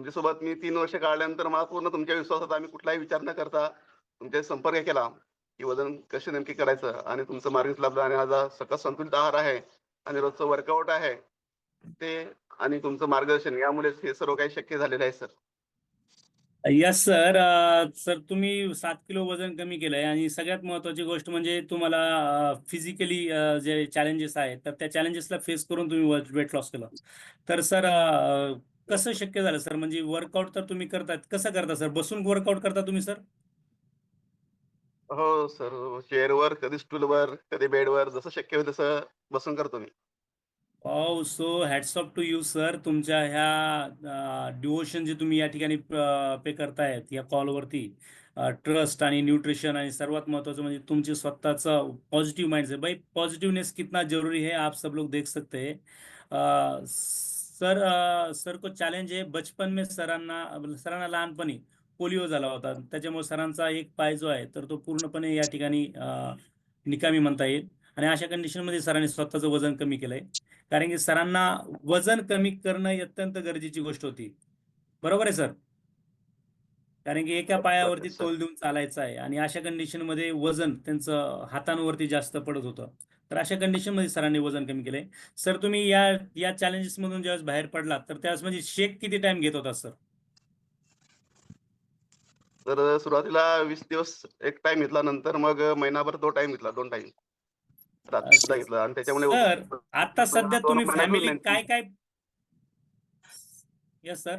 तुमच्यासोबत मी 3 वर्ष काढल्यानंतर मला पूर्ण तुमच्या विश्वासात आम्ही कुठलाही विचार न करता तुमच्याशी संपर्क केला, की वजन कसे नेमके करायचं आणि तुमचं मार्गदर्शन लाभलं आणि आज हा सकस संतुलित आहार आहे आणि रोजचं वर्कआउट आहे. ते आणि तुमचं मार्गदर्शन यामुळेच हे सर्व काही शक्य झालेलं आहे सर. Yes sir. सर तुम्ही 7 किलो वजन कमी केलंय आणि सगळ्यात महत्त्वाची गोष्ट म्हणजे तुम्हाला फिजिकली जे चॅलेंजेस आहेत तर त्या चॅलेंजेसला फेस करून तुम्ही वेट लॉस केलं. तर सर कसं शक्य झालं सर? म्हणजे वर्कआउट तर तुम्ही करतात, कसं करता सर? बसून वर्कआउट करता तुम्ही सर? हो सर. चेअरवर, कधी स्टूलवर, कधी बेडवर जसं शक्य होईल तसं बसून करतो मी. So hats off to you sir. तुमच्या ह्या डिवोशन जे तुम्ही या ठिकाणी पे करतायत या कॉलवरती, ट्रस्ट आणि न्यूट्रिशन आणि सर्वात महत्त्वाचं म्हणजे तुमचे स्वतःचं पॉझिटिव्ह माइंडसेट. भाई पॉझिटिवनेस कितना जरूरी है आप सब लोग देख सकते हैं. सर सर को चॅलेंज आहे बचपन में सरांना लहानपणी पोलिओ झाला होता. त्याच्यामुळे सरांचा एक पाय जो आहे तर तो पूर्णपणे या ठिकाणी निकामी म्हणता येईल. आणि अशा कंडिशनमध्ये सरांनी स्वतःचं वजन कमी केलंय. कारण की सरांना वजन कमी करणं ही अत्यंत गरजेची गोष्ट होती. बरोबर आहे सर? कारण की एका पायावरती सर. तोल देऊन चालायचं आहे आणि अशा कंडिशनमध्ये वजन त्यांचं हातांवरती जास्त पडत होतं. तर अशा कंडिशनमध्ये सरांनी वजन कमी केलंय. सर तुम्ही या या चॅलेंजेसमधून ज्यावेळेस बाहेर पडलात तर त्यावेळेस म्हणजे शेक किती टाइम घेत होता सर? तर सुरुवातीला 20 दिवस एक टाईम घेतला. नंतर मग महिनाभर तो टाईम घेतला, 2 टाईम. रात्री सुद्धा अच्छा. घेतला आणि त्याच्यामुळे सर आता सध्या दोन तुम्ही महिन्यातून फॅमिली मेंटेन. काय काय यस सर.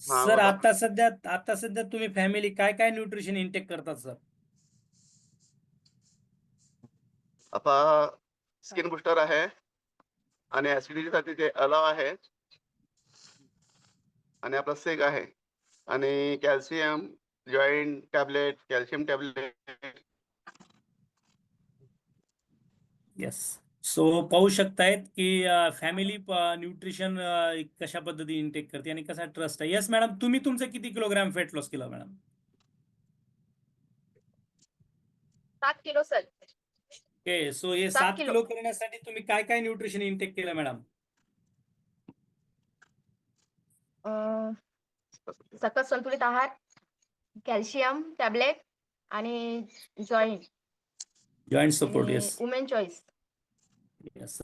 हां, सर बोला. आता सध्या तुम्ही फॅमिली काय काय न्यूट्रिशन इनटेक करतात सर? आता स्किन बुस्टर आहे आणि ॲसिडिटीसाठी ते अलाव आहे आणि आपला सेग आहे आणि calcium, joint tablet, calcium tablet. Yes. So पाहू शकतायत की फॅमिली न्यूट्रिशन कशा पद्धतीने इनटेक करते आणि कसा ट्रस्ट आहे. येस मॅडम, तुम्ही तुमचं किती किलोग्राम फेट लॉस केलं मॅडम? 7 kilo sir. ओके. सो हे 7 7 किलो. किलो करण्यासाठी तुम्ही काय काय न्यूट्रिशन इनटेक केलं मॅडम? अं, सकस संतुलित आहार, कॅल्शियम टॅबलेट आणि जॉईंट जॉईंट सपोर्ट. आणि येस. Women choice. येस.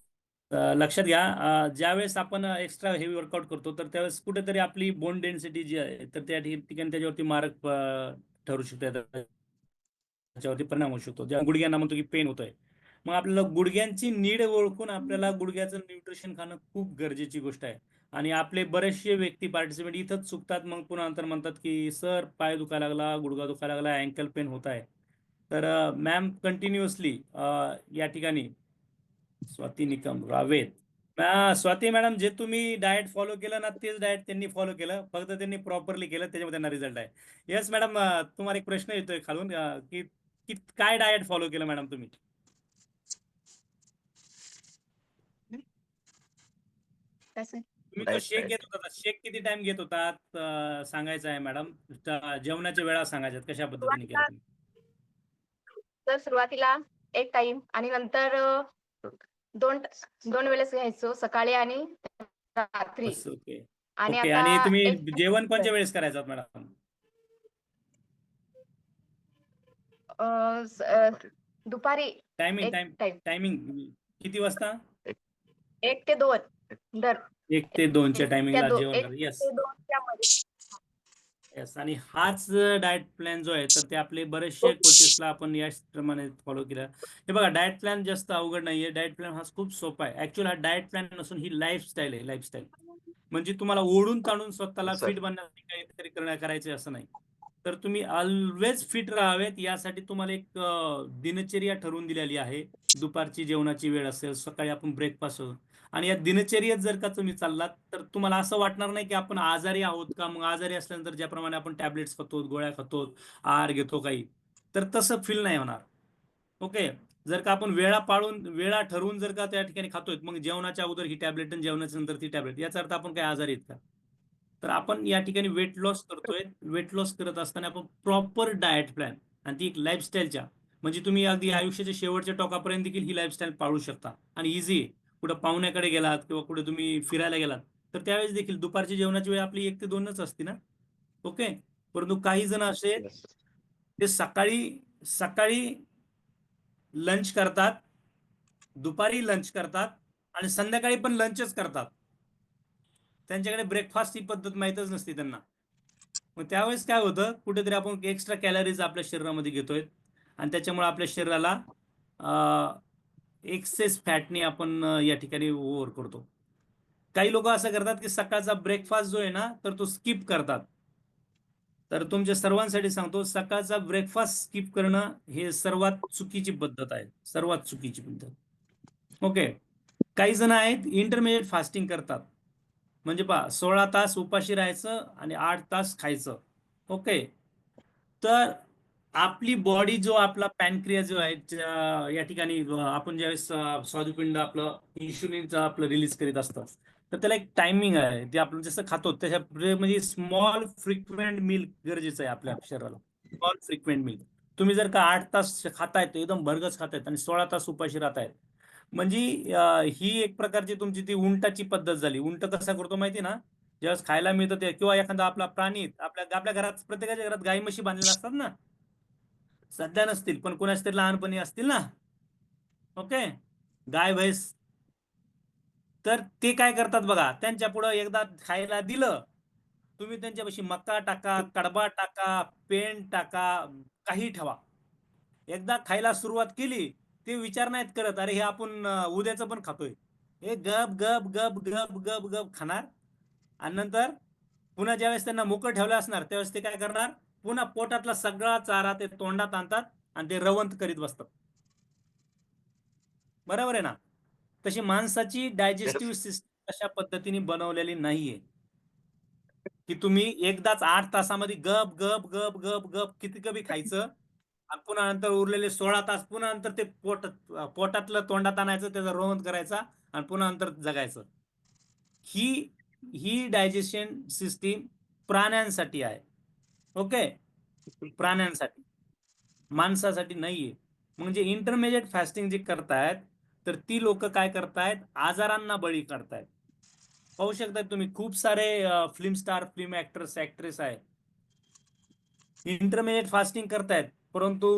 लक्षात घ्या, ज्यावेळेस आपण एक्स्ट्रा हेवी वर्कआउट करतो तर त्यावेळेस कुठेतरी आपली बोन डेन्सिटी जी आहे तर त्या ठिकाणी त्याच्यावरती मारक ठरू शकते, त्याच्यावरती परिणाम होऊ शकतो. ज्या गुडघ्यांना म्हणतो की पेन होतोय, मग आपल्याला गुडघ्यांची नीड ओळखून आपल्याला गुडघ्याचं न्यूट्रिशन खाणं खूप गरजेची गोष्ट आहे. आणि आपले बरेचसे व्यक्ती पार्टिसिपेंट इथंच चुकतात. मग पुन्हा नंतर म्हणतात की सर पाय दुखायला लागला, गुडघा दुखायला लागला, अँकल पेन होत आहे. तर मॅम कंटिन्युअसली या ठिकाणी स्वाती निकम रावेत. स्वाती मॅडम, जे तुम्ही डाएट फॉलो केलं ना तेच डाएट त्यांनी फॉलो केलं, फक्त त्यांनी प्रॉपरली केलं त्याच्यामुळे त्यांना रिझल्ट आहे. येस मॅडम, तुम्हाला एक प्रश्न येतोय खालून की की काय डाएट फॉलो केलं मॅडम तुम्ही? तुम्ही जो शेक घेत होता, शेक किती टाइम घेत होतात सांगायचं आहे मॅडम. जेवणाच्या वेळा सांगायच्यात कशा पद्धतीने केलं तुम्ही? तर सुरुवातीला एक टाइम आणि नंतर दोन दोन वेळेस घ्यायचो, सकाळी आणि रात्री. बस. ओके. आणि ओके. आता आणि तुम्ही एक जेवण कोणत्या वेळेस करायचं मॅडम? दुपारी टायमिंग एक टाइम, टायमिंग किती वाजता? 1 ते 2 दर 1 ते 2च्या त्या टायमिंगला जेवण 1 करा. येस. ते 2 च्या मध्ये. येस. आणि हाच डाएट प्लॅन जो आहे तर ते आपले बरेचसे कोचेसला आपण याचप्रमाणे फॉलो केलं. हे बघा, डाएट प्लॅन जास्त अवघड नाहीये. डाएट प्लॅन हा खूप सोपा आहे. ऍक्च्युअली हा डाएट प्लॅन नसून ही लाईफस्टाईल आहे. लाईफस्टाईल म्हणजे तुम्हाला ओढून ताणून स्वतःला सर. फिट बनण्यासाठी काहीतरी करायचं असं नाही. तर तुम्ही ऑलवेज फिट राहावेत यासाठी तुम्हाला एक दिनचर्या ठरवून दिलेली आहे. दुपारची जेवणाची वेळ असेल, सकाळी आपण ब्रेकफास्ट आणि या दिनचर्येत जर का तुम्ही चाललात तर तुम्हाला असं वाटणार नाही की आपण आजारी आहोत का. मग आजारी असल्यानंतर ज्याप्रमाणे आपण टॅबलेट्स खातो, गोळ्या खातो, आहार घेतो काही, तर तसं फील नाही होणार. ओके. जर का आपण वेळा ठरवून जर का त्या ठिकाणी खातोय, मग जेवणाच्या अगोदर ही टॅबलेट आणि जेवणाच्या नंतर ती टॅबलेट, याचा अर्थ आपण काही आजारी आहेत का? तर आपण या ठिकाणी वेट लॉस करतोय. वेट लॉस करत असताना आपण प्रॉपर डाएट प्लॅन आणि ती एक लाईफस्टाईलच्या, म्हणजे तुम्ही अगदी आयुष्याच्या शेवटच्या टोकापर्यंत देखील ही लाईफस्टाईल पाळू शकता आणि इझी आहे. कुठं पाहुण्याकडे गेलात किंवा कुठे तुम्ही फिरायला गेलात तर त्यावेळेस देखील दुपारची जेवणाची वेळ आपली 1 ते 2च असते ना. ओके. परंतु काही जण असे आहेत, Yes. ते सकाळी सकाळी लंच करतात, दुपारी लंच करतात आणि संध्याकाळी पण लंचच करतात. त्यांच्याकडे ब्रेकफास्ट ही पद्धत माहीतच नसते त्यांना. मग त्यावेळेस काय होतं, कुठेतरी आपण एक्स्ट्रा कॅलरीज आपल्या शरीरामध्ये घेतोय आणि त्याच्यामुळे आपल्या शरीराला एक्सेस फॅटनी आपण या ठिकाणी ओव्हर करतो. काही लोक असं करतात की सकाळचा ब्रेकफास्ट जो आहे ना, तर तो स्किप करतात. तर तुमच्या सर्वांसाठी सांगतो, सकाळचा ब्रेकफास्ट स्किप करणं हे सर्वात चुकीची पद्धत आहे, सर्वात चुकीची पद्धत. ओके. काही जण आहेत इंटरमिजिएट फास्टिंग करतात, म्हणजे पहा 16 तास उपाशी राहायचं आणि 8 तास खायचं. ओके. तर आपली बॉडी जो आपला पॅनक्रिया जो आहे या ठिकाणी आपण ज्यावेळेस स्वादुपिंड आपलं इन्शुलिनचं आपलं रिलीज करीत असतं, तर त्याला एक टायमिंग आहे. ते आपण जसं खातो त्याच्या म्हणजे स्मॉल फ्रिक्वेंट मील गरजेचं आहे आपल्या शरीराला. स्मॉल फ्रिक्वेंट मील. तुम्ही जर का 8 तास खाताय तर एकदम भरगच खातायत आणि 16 तास उपाशी राहतायत, म्हणजे ही एक प्रकारची तुमची ती उंटाची पद्धत झाली. उंट कसा करतो माहिती ना, ज्यावेळेस खायला मिळतं ते, किंवा एखादा आपला प्राणी, आपल्या घरात, प्रत्येकाच्या घरात गाई म्हशी बांधलेल्या असतात ना. सध्या नसतील पण कोणाच तरी लहानपणी असतील ना. ओके. गाय म्हैस. तर ते काय करतात बघा, त्यांच्या पुढे एकदा खायला दिलं, तुम्ही त्यांच्यापाशी मका टाका, कडबा टाका, पेंड टाका, काही ठेवा, एकदा खायला सुरुवात केली, ते विचार नाहीत करत अरे हे आपण उद्याचं पण खातोय. हे गप गप गप गप गप गप खाणार आणि नंतर पुन्हा ज्यावेळेस त्यांना मोकळं ठेवलं असणार त्यावेळेस ते काय करणार, पुन्हा पोटातला सगळा चारा ते तोंडात आणतात आणि ते रवंत करीत बसतात. बरोबर आहे ना. तशी माणसाची डायजेस्टिव्ह Yes. सिस्टम अशा पद्धतीने बनवलेली नाहीये की तुम्ही एकदाच 8 तासामध्ये गप गप गप गप गप किती कमी खायचं आणि पुन्हा नंतर उरलेले 16 तास पुन्हा नंतर ते पोटातलं तोंडात आणायचं, त्याचा रवंत करायचा आणि पुन्हा नंतर जगायचं. ही ही डायजेशन सिस्टीम प्राण्यांसाठी आहे. ओके. प्राण्यांसाठी, माणसासाठी नाहीये. म्हणजे इंटरमिजिएट फास्टिंग जे करतायत, तर ती लोक काय करतायत, आजारांना बळी करतायत. पाहू शकता तुम्ही खूप सारे film star, film actors, actress आहेत, इंटरमिजिएट फास्टिंग करतायत, परंतु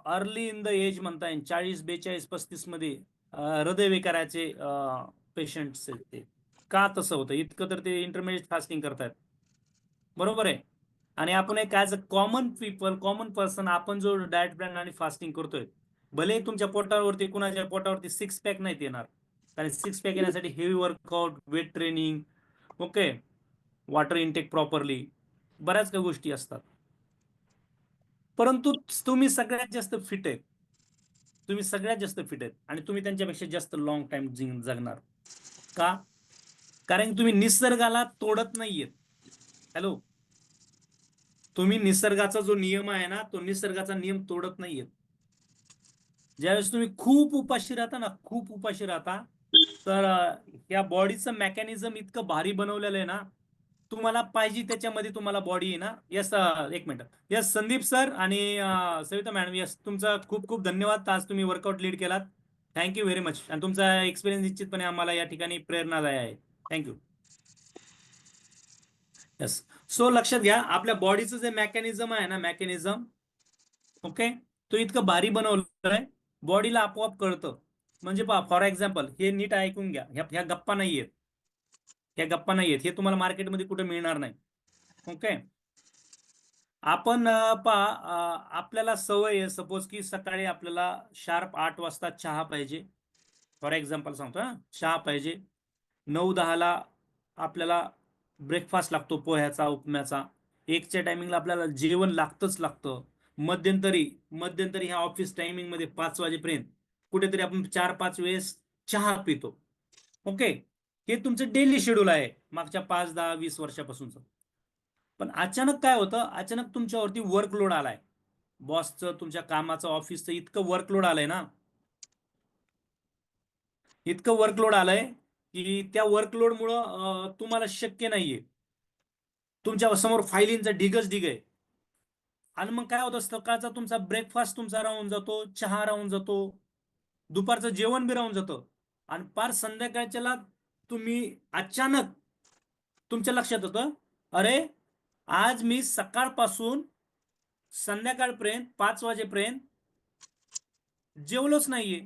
अर्ली इन द एज म्हणता येईल 40, 42, 35 मध्ये हृदयविकाराचे पेशंट्स आहेत ते. का तसं होतं, इतकं तर ते इंटरमिजिएट फास्टिंग करतायत. बरोबर आहे. आणि आपण एक as a common people, common person, आपण जो डाएट प्लॅन आणि फास्टिंग करतोय, भले तुमच्या पोटावरती, कुणाच्या पोटावरती 6 पॅक नाही येणार, कारण 6 पॅक येण्यासाठी heavy workout, weight training, okay, water intake properly, बऱ्याच काही गोष्टी असतात. परंतु तुम्ही सगळ्यात जास्त फिट आहेत, तुम्ही सगळ्यात जास्त फिट आहेत आणि तुम्ही त्यांच्यापेक्षा जास्त लॉंग टाइम जगणार. का? कारण तुम्ही निसर्गाला तोडत नाहीयेत. हॅलो, तुम्ही निसर्गाचा जो नियम आहे ना, तो निसर्गाचा नियम तोडत नाहीयेत. ज्यावेळेस तुम्ही खूप उपाशी राहता ना, खूप उपाशी राहता, तर या बॉडीचं मेकॅनिझम इतकं भारी बनवलेलं आहे ना, तुम्हाला पाहिजे त्याच्यामध्ये तुम्हाला बॉडी आहे ना. यस, एक मिनिट. यस संदीप सर आणि सविता मॅडम, यस तुमचा खूप खूप धन्यवाद. आज तुम्ही वर्कआउट लीड केलात. Thank you very much. आणि तुमचा एक्सपिरियन्स निश्चितपणे आम्हाला या ठिकाणी प्रेरणादायी आहे. थँक्यू. यस. सो लक्षात घ्या, आपल्या बॉडीचं जे मेकॅनिझम आहे ना, मेकॅनिझम, ओके, तो इतकं भारी बनवलंय, बॉडीला आपोआप कळतं. म्हणजे पहा, फॉर एक्झाम्पल, हे नीट ऐकून घ्या, ह्या गप्पा नाहीयेत, ह्या गप्पा नाहीयेत, हे तुम्हाला मार्केटमध्ये कुठे मिळणार नाही. ओके. आपण आपल्याला सवय आहे, सपोज की सकाळी आपल्याला शार्प 8 वाजता चहा पाहिजे, फॉर एक्झाम्पल सांगतो हा, चहा पाहिजे. 9-10 ला आपल्याला ब्रेकफास्ट लागतो, पोह्याचा, उपम्याचा. 1च्या टायमिंगला आपल्याला जेवण लागतच लागतं. मध्यंतरी ह्या ऑफिस टायमिंग मध्ये 5 वाजेपर्यंत कुठेतरी आपण 4-5 वेळेस चहा पितो. ओके. हे तुमचं डेली शेड्यूल आहे मागच्या 5, 10, 20 वर्षापासूनच. पण अचानक काय होतं, अचानक तुमच्यावरती वर्कलोड आलाय, बॉसचं, तुमच्या कामाचं, ऑफिसचं इतकं वर्कलोड आलंय ना, इतकं वर्कलोड आलंय की त्या वर्कलोडमुळं तुम्हाला शक्य नाहीये, तुमच्या समोर फायलींचा ढिगच ढिग आहे. आणि मग काय होतं, सकाळचा तुमचा ब्रेकफास्ट तुमचा राहून जातो, चहा राहून जातो, दुपारचं जेवण बी राहून जातं आणि पार संध्याकाळच्याला तुम्ही अचानक तुमच्या लक्षात होतं, अरे आज मी सकाळपासून संध्याकाळपर्यंत 5 वाजेपर्यंत जेवलोच नाहीये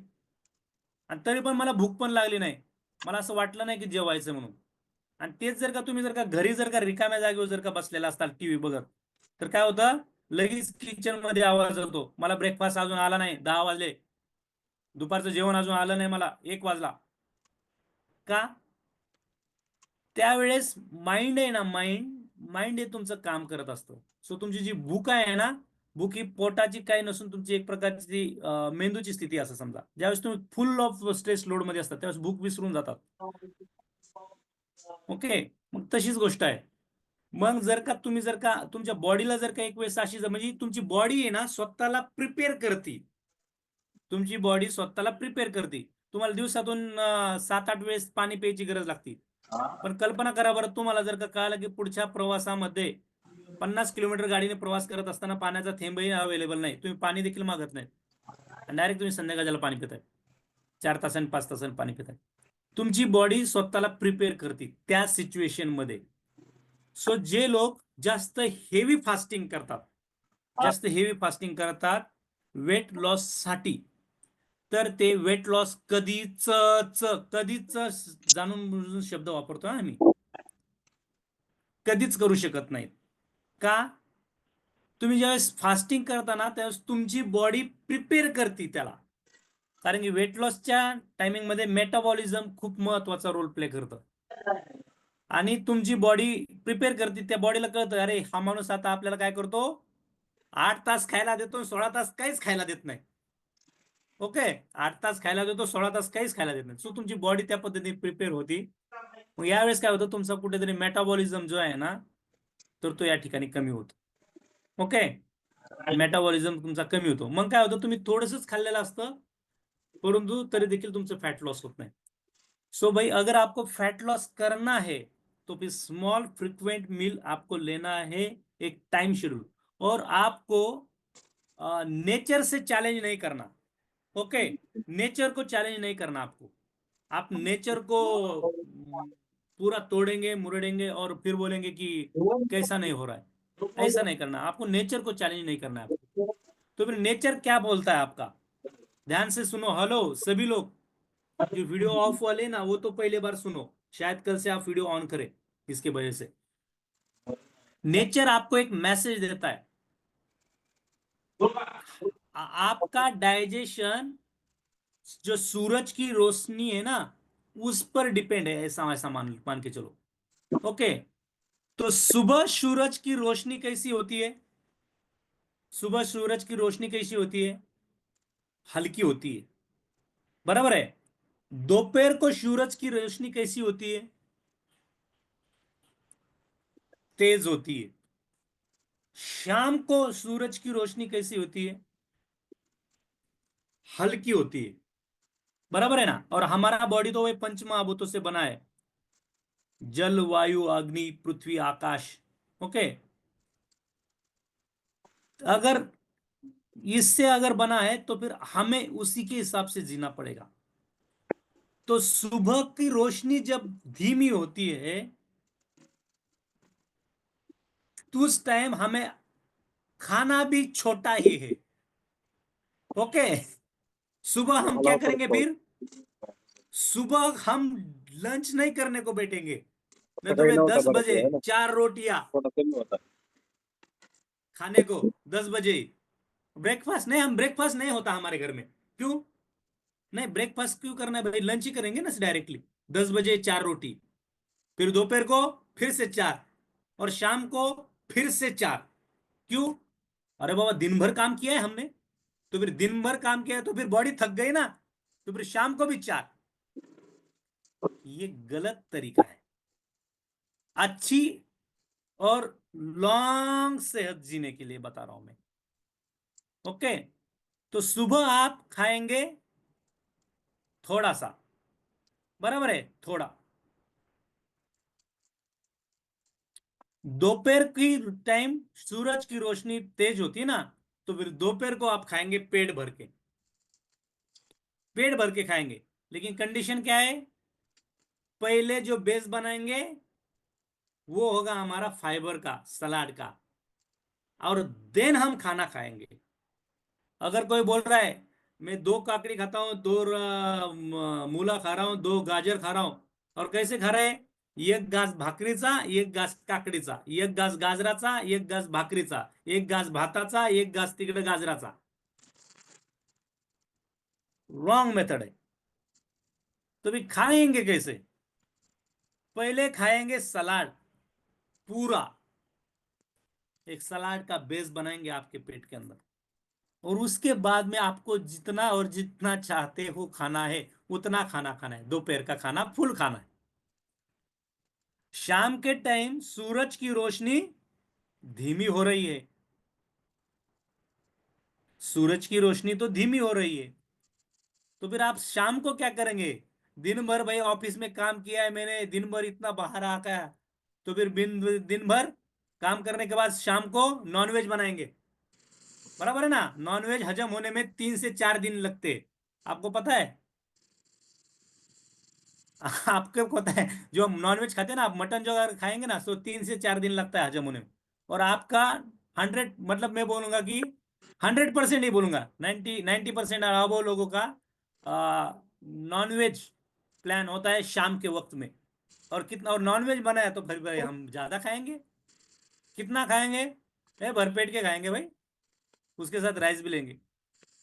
आणि तरी पण मला भूक पण लागली नाही, मला असं वाटलं नाही की जेवायचं म्हणून. आणि तेच जर का तुम्ही घरी रिकाम्या जागेवर जर का बसलेला असताल टीव्ही बघत, तर काय होतं, लगेच किचन मध्ये आवाज होतो, मला ब्रेकफास्ट अजून आला नाही, 10 वाजले, दुपारचं जेवण अजून आलं नाही, मला 1 वाजला. का? त्यावेळेस माइंड आहे ना, माइंड हे तुमचं काम करत असतं. सो तुमची जी भूक आहे ना, भूक ही पोटाची काही नसून तुमची एक प्रकारची मेंदूची स्थिती असं समजा. ज्यावेळेस तुम्ही फुल ऑफ स्ट्रेस लोड मध्ये असतात त्यावेळेस भूक विसरून जातात. ओके, मग तशीच गोष्ट आहे. मग जर का तुमच्या बॉडीला जर का एक वेळेस अशी म्हणजे तुमची बॉडी आहे ना स्वतःला प्रिपेअर करते, तुमची बॉडी स्वतःला प्रिपेअर करते. तुम्हाला दिवसातून 7-8 वेळेस पाणी प्यायची गरज लागते. पण कल्पना करा बरं, तुम्हाला जर का कळालं की पुढच्या प्रवासामध्ये 50 किलोमीटर गाडीने प्रवास करत असताना पाण्याचा थेंबही अवेलेबल नाही, तुम्ही पाणी देखील मागत नाही आणि डायरेक्ट तुम्ही संध्याकाळला पाणी पिताय, 4 तासांनी 5 तासांनी पाणी पिताय. तुमची बॉडी स्वतःला प्रिपेअर करते त्या सिच्युएशन मध्ये. सो जे लोक जास्त हेवी फास्टिंग करतात वेट लॉस साठी, तर ते वेट लॉस कधीच जाणून बुजून शब्द वापरतो ना आम्ही, कधीच करू शकत नाहीत. का? तुम्ही ज्यावेळेस फास्टिंग करता ना त्यावेळेस तुमची बॉडी प्रिपेअर करते त्याला, कारण की वेट लॉसच्या टायमिंग मध्ये मेटाबॉलिझम खूप महत्वाचा रोल प्ले करतं आणि तुमची बॉडी प्रिपेअर करते. त्या बॉडीला कळतं, अरे हा माणूस आता आपल्याला काय करतो, 8 तास खायला देतो, 16 तास काहीच खायला देत नाही. ओके, 8 तास खायला देतो, 16 तास काहीच खायला देत नाही. सो तुमची बॉडी त्या पद्धतीने प्रिपेअर होती. मग यावेळेस काय होतं, तुमचा कुठेतरी मेटाबॉलिझम जो आहे ना, तर तो या ठिकाणी कमी होतो. ओके, मेटाबॉलिझम तुमचा कमी होतो. मग काय होतं, तुम्ही थोडंसंच खाल्लेलं असतं परंतु तरी देखील तुमचं फैट लॉस होत नहीं. सो भाई अगर आपको फैट लॉस करना है तो फिर स्मॉल फ्रिक्वेंट मील आपको लेना है, एक टाइम शेड्यूल, और आपको नेचर से चैलेंज नहीं करना. ओके, नेचर को चैलेंज नहीं करना आपको. आप नेचर को पूरा तोड़ेंगे मुरड़ेंगे और फिर बोलेंगे कि कैसा नहीं हो रहा है, ऐसा नहीं करना. आपको नेचर को चैलेंज नहीं करना है आपको. तो फिर नेचर क्या बोलता है आपका, ध्यान से सुनो. हेलो सभी लोग, जो वीडियो ऑफ वाले ना वो तो पहले बार सुनो, शायद कल से आप वीडियो ऑन करें इसके वजह से. नेचर आपको एक मैसेज देता है, आपका डाइजेशन जो सूरज की रोशनी है ना उस पर डिपेंड है, ऐसा ऐसा मान के चलो. ओके, तो सुबह सूरज की रोशनी कैसी होती है, सुबह सूरज की रोशनी कैसी होती है, हल्की होती है, बराबर है. दोपहर को सूरज की रोशनी कैसी होती है, तेज होती है. शाम को सूरज की रोशनी कैसी होती है, हल्की होती है, बराबर है ना. और हमारा बॉडी तो वही पंच महाभूतों से बना है, जल वायु अग्नि पृथ्वी आकाश. ओके, अगर इससे अगर बना है तो फिर हमें उसी के हिसाब से जीना पड़ेगा. तो सुबह की रोशनी जब धीमी होती है तो उस टाइम हमें खाना भी छोटा ही है. ओके, सुबह हम क्या करेंगे, फिर सुबह हम लंच नहीं करने को बैठेंगे, मैं तुम्हें 10 बजे 4 रोटियां खाने को, 10 बजे ब्रेकफास्ट नहीं, हम ब्रेकफास्ट नहीं होता हमारे घर में. क्यों नहीं, ब्रेकफास्ट क्यों करना है भाई, लंच ही करेंगे ना डायरेक्टली. 10 बजे 4 रोटी, फिर दोपहर को फिर से 4, और शाम को फिर से 4. क्यों? अरे बाबा दिन भर काम किया है हमने, तो फिर दिन भर काम किया है तो फिर बॉडी थक गई ना, तो फिर शाम को भी 4. ये गलत तरीका है. अच्छी और लॉन्ग सेहत जीने के लिए बता रहा हूं मैं. ओके, तो सुबह आप खाएंगे थोड़ा सा, बराबर है, थोड़ा. दोपहर की टाइम सूरज की रोशनी तेज होती है ना, तो फिर दोपहर को आप खाएंगे पेट भर के, पेट भर के खाएंगे. लेकिन कंडीशन क्या है, पहले जो बेस बनाएंगे वो होगा हमारा फाइबर का, सलाद का, और देन हम खाना खाएंगे। अगर कोई बोल रहा है मैं 2 काकड़ी खाता हूँ, 2 मूला खा रहा हूँ, 2 गाजर खा रहा हूँ, और कैसे खा रहे हैं? 1 घास भाकरीचा, 1 घास काकडीचा, 1 घास गाजराचा, 1 घास भाकरीचा, 1 घास भाताचा, 1 घास तिकडे गाजराचा. रॉन्ग मेथड है. तो भी खाएंगे कैसे? पहले खाएंगे सलाद पूरा, एक सलाद का बेस बनाएंगे आपके पेट के अंदर, और उसके बाद में आपको जितना और जितना चाहते हो खाना है उतना खाना खाना है. दोपहर का खाना फुल खाना है. शाम के टाइम सूरज की रोशनी धीमी हो रही है, सूरज की रोशनी तो धीमी हो रही है, तो फिर आप शाम को क्या करेंगे? दिन भर भाई ऑफिस में काम किया है मैंने, दिन भर इतना बाहर आका है, तो फिर दिन भर काम करने के बाद शाम को नॉनवेज बनाएंगे. बराबर है ना? नॉनवेज हजम होने में 3 से 4 दिन लगते हैं. आपको पता है? आपको पता है, जो नॉनवेज खाते हैं ना, आप मटन जो अगर खाएंगे ना, तो 3 से 4 दिन लगता है हजम होने में. और आपका 100, मतलब मैं बोलूंगा कि 100% नहीं बोलूंगा, 90% अरबों लोगों का नॉनवेज प्लान होता है शाम के वक्त में. और कितना, और नॉनवेज बना है तो फिर भाई हम ज्यादा खाएंगे. कितना खाएंगे? भरपेट के खाएंगे भाई, उसके साथ राइस भी लेंगे.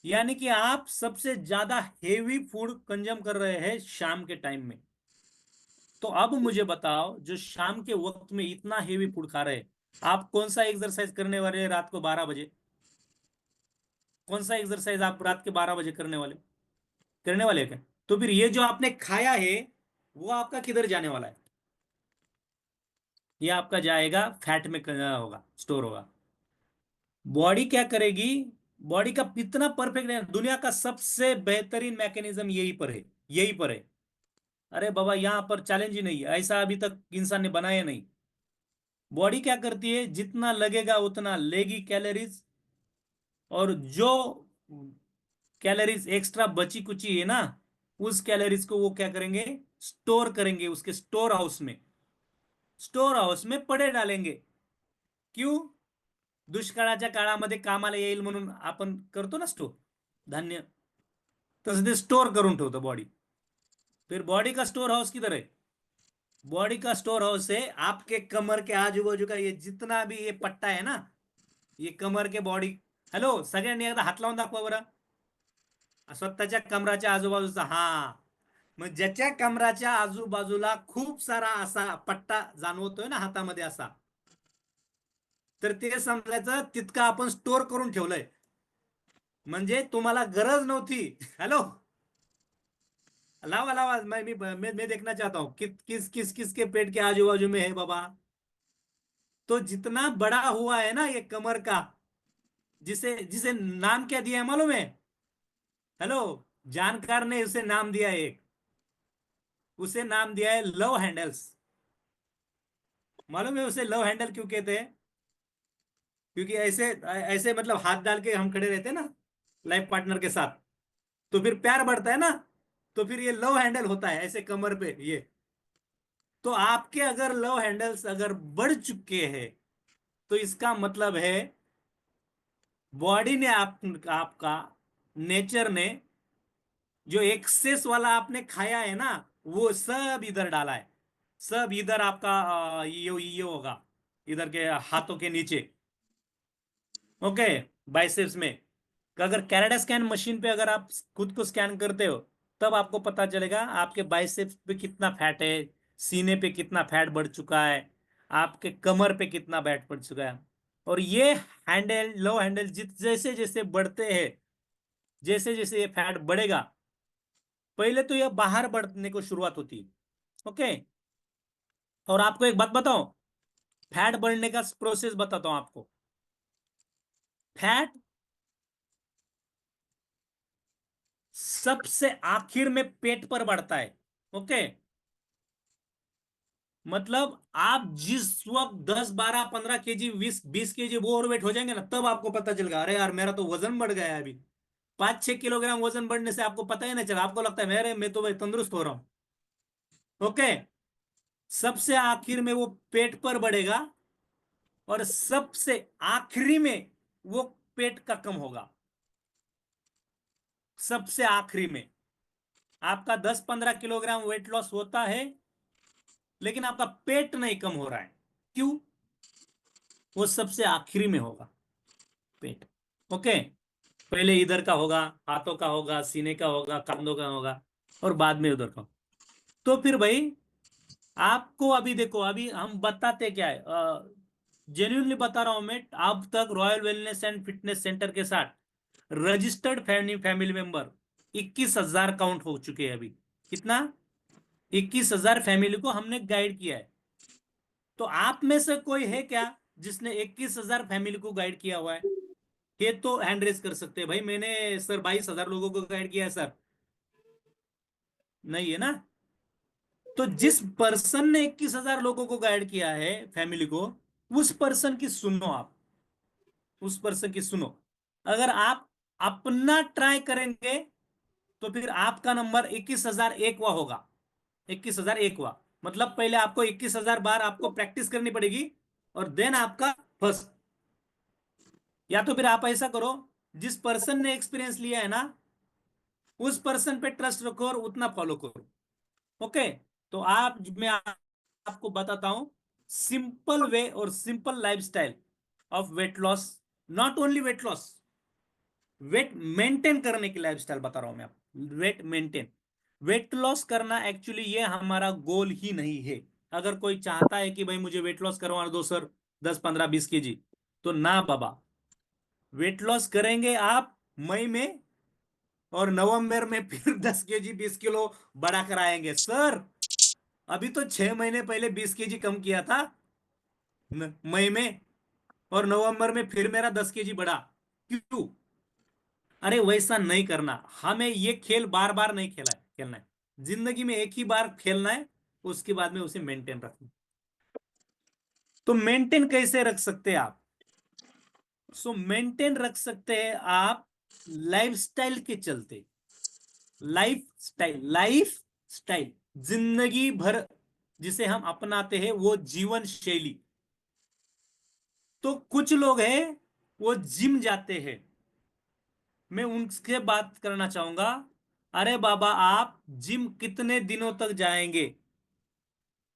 यानी कि आप सबसे ज्यादा हेवी फूड कंज्यूम कर रहे हैं शाम के टाइम में. तो अब मुझे बताओ, जो शाम के वक्त में इतना हेवी फूड खा रहे हैं, आप कौन सा एक्सरसाइज करने वाले हैं रात को 12 बजे? कौन सा एक्सरसाइज आप रात के 12 बजे करने वाले हैं क्या? तो फिर ये जो आपने खाया है वो आपका किधर जाने वाला है? ये आपका जाएगा फैट में, होगा, स्टोर होगा. बॉडी क्या करेगी? बॉडी का इतना परफेक्ट है, दुनिया का सबसे बेहतरीन मैकेनिज्म यही पर है, यही पर है. अरे बाबा, यहां पर चैलेंज ही नहीं है, ऐसा अभी तक इंसान ने बनाया नहीं. बॉडी क्या करती है? जितना लगेगा उतना लेगी कैलोरीज, और जो कैलोरीज एक्स्ट्रा बची कुची है ना, उस कैलोरीज को वो क्या करेंगे? स्टोर करेंगे उसके स्टोर हाउस में, स्टोर हाउस में पडे डालेंगे. क्यों? दुष्काळाच्या काळामध्ये कामाला येईल म्हणून आपण करतो ना स्टोर धान्य, तसं ते स्टोर करून ठेवतो बॉडी. फिर बॉडी का स्टोर हाउस किधर है? बॉडी का स्टोर हाउस है आपके कमर के आजू बाजू का, ये जितना भी ये पट्टा है ना, ये कमर के बॉडी. हॅलो, सगळ्यांनी एकदा हात लावून दाखवा बरं स्वतःच्या कमराच्या आजूबाजूचा. हा, मग ज्याच्या कमराच्या आजूबाजूला खूप सारा असा पट्टा जाणवतोय ना हातामध्ये असा, तर ते समजायचं तितकं आपण स्टोर करून ठेवलंय, म्हणजे तुम्हाला गरज नव्हती. हॅलो, लावा लावा, मैं देखना चाहता हूं किसके पेट के आजू बाजू में है बाबा. तो जितना बड़ा हुआ है ना ये कमर का, जिसे जिसे नाम क्या दिया है मालूम है? हेलो, जानकार ने उसे नाम दिया है एक, उसे नाम दिया है लव हैंडल्स. मालूम है उसे लव हैंडल क्यों कहते हैं? क्योंकि ऐसे ऐसे मतलब हाथ डाल के हम खड़े रहते हैं ना लाइफ पार्टनर के साथ, तो फिर प्यार बढ़ता है ना, तो फिर ये लव हैंडल होता है ऐसे कमर पे ये. तो आपके अगर लव हैंडल्स अगर बढ़ चुके हैं, तो इसका मतलब है बॉडी ने आपका नेचर ने जो एक्सेस वाला आपने खाया है ना, वो सब इधर डाला है. सब इधर आपका ये होगा, इधर के हाथों के नीचे. ओके, बाइसेप्स में. अगर कैरेटा स्कैन मशीन पे अगर आप खुद को स्कैन करते हो, तब आपको पता चलेगा आपके बाइसेप्स पे कितना फैट है, सीने पे कितना फैट बढ़ चुका है, आपके कमर पे कितना फैट बढ़ चुका है. और ये हैंडल, लो हैंडल, जैसे जैसे बढ़ते हैं, जैसे जैसे ये फैट बढ़ेगा, पहले तो ये बाहर बढ़ने को शुरुआत होती है. ओके, और आपको एक बात बताओ, फैट बढ़ने का प्रोसेस बताता हूं आपको. फैट सबसे आखिर में पेट पर बढ़ता है. ओके, मतलब आप जिस वक्त 10, 12, 15 केजी, 20 केजी वो ओवरवेट हो जाएंगे ना, तब आपको पता चलेगा अरे यार मेरा तो वजन बढ़ गया है. अभी 5-6 किलोग्राम वजन बढ़ने से आपको पता ही नहीं चला, आपको लगता है मेरे मैं तो भाई तंदुरुस्त हो रहा हूं. ओके, सबसे आखिर में वो पेट पर बढ़ेगा और सबसे आखिरी में वो पेट का कम होगा। सबसे आखिरी में आपका 10-15 किलोग्राम वेट लॉस होता है, लेकिन आपका पेट नहीं कम हो रहा है। क्यों? वो सबसे आखिरी में होगा पेट। ओके, पहले इधर का होगा, हाथों का होगा, सीने का होगा, कंधों का होगा, और बाद में उधर का। तो फिर भाई आपको अभी देखो, अभी हम बताते क्या है, जेन्युइनली बता रहा हूं मैं, अब तक royal wellness and fitness centre के साथ रजिस्टर्ड फैमिली मेंबर 21,000 काउंट हो चुके हैं अभी। कितना? 21,000 फैमिली को हमने गाइड किया है। तो आप में से कोई है क्या जिसने 21,000 फैमिली को गाइड किया हुआ है? ये तो हैंड रेज कर सकते हैं भाई, मैंने सर 22,000 लोगों को गाइड किया है सर। नहीं है ना? तो जिस पर्सन ने 21,000 लोगों को गाइड किया है फैमिली को, उस पर्सन की सुनो आप, उस पर्सन की सुनो। अगर आप अपना ट्राई करेंगे तो फिर आपका नंबर 21,001वां होगा। 21,001वां मतलब पहले आपको 21,000 बार आपको प्रैक्टिस करनी पड़ेगी और देन आपका फर्स्ट। या तो फिर आप ऐसा करो, जिस पर्सन ने एक्सपीरियंस लिया है ना, उस पर्सन पे ट्रस्ट रखो और उतना फॉलो करो। ओके, तो मैं आपको बताता हूं सिंपल वे और simple lifestyle of weight loss. Not only weight loss, weight maintain करने की लाइफस्टाइल बता रहा हूं मैं आपको। वेट मेंटेन, वेट लॉस करना एक्चुअली ये हमारा गोल ही नहीं है। अगर कोई चाहता है कि भाई मुझे वेट लॉस करवा दो सर 10-15-20 kg, तो ना बाबा, वेट लॉस करेंगे आप मई में और नवंबर में फिर 10 kg 20 किलो बढ़ा कर आएंगे सर। अभी तो 6 महीने पहले 20 kg कम किया था मई में, और नवंबर में फिर मेरा 10 kg बढ़ा। क्यों? अरे वैसा नहीं करना। हमें ये खेल बार बार नहीं खेलना है। जिंदगी में एक ही बार खेलना है, उसके बाद में उसे मेंटेन रखना। तो मेंटेन कैसे रख सकते हैं आप? मेंटेन रख सकते हैं आप लाइफस्टाइल के चलते। लाइफ स्टाइल जिंदगी भर जिसे हम अपनाते हैं, वो जीवन शैली। तो कुछ लोग हैं वो जिम जाते हैं, मैं उनसे बात करना चाहूंगा। अरे बाबा, आप जिम कितने दिनों तक जाएंगे?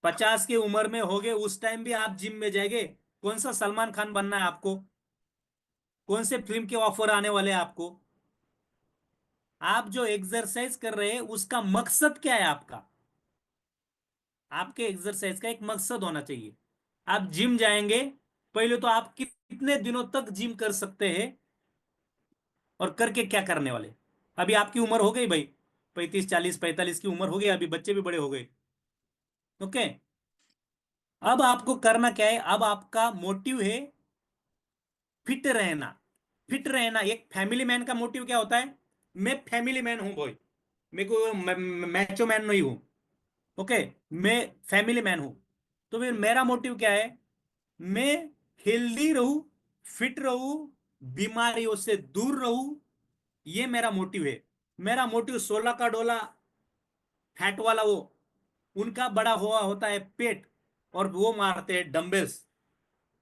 50 की उम्र में होगे उस टाइम भी आप जिम में जाएंगे? कौन सा सलमान खान बनना है आपको? कौन से फिल्म के ऑफर आने वाले हैं आपको? आप जो एक्सरसाइज कर रहे हैं उसका मकसद क्या है आपका? आपके एक्सरसाइज का एक मकसद होना चाहिए। आप जिम जाएंगे, पहले तो आप कितने दिनों तक जिम कर सकते हैं और करके क्या करने वाले? अभी आपकी उम्र हो गई भाई, 35, 40, 45 की उम्र हो गई, अभी बच्चे भी बड़े हो गए। ओके, अब आपको करना क्या है? अब आपका मोटिव है फिट रहना। फिट रहना एक फैमिली मैन का मोटिव क्या होता है? मैं फैमिली मैन हूं भाई, मैं को मैचो मैन नहीं हूं। ओके, मैं फैमिली मैन हूं। तो फिर मेरा मोटिव क्या है? मैं हेल्दी रहूं, फिट रहूं, बीमारियों से दूर रहूं। ये मेरा मोटिव है। मेरा मोटिव 16 का डोला फैट वाला, वो उनका बड़ा हुआ होता है पेट, और वो मारते हैं डंबल्स।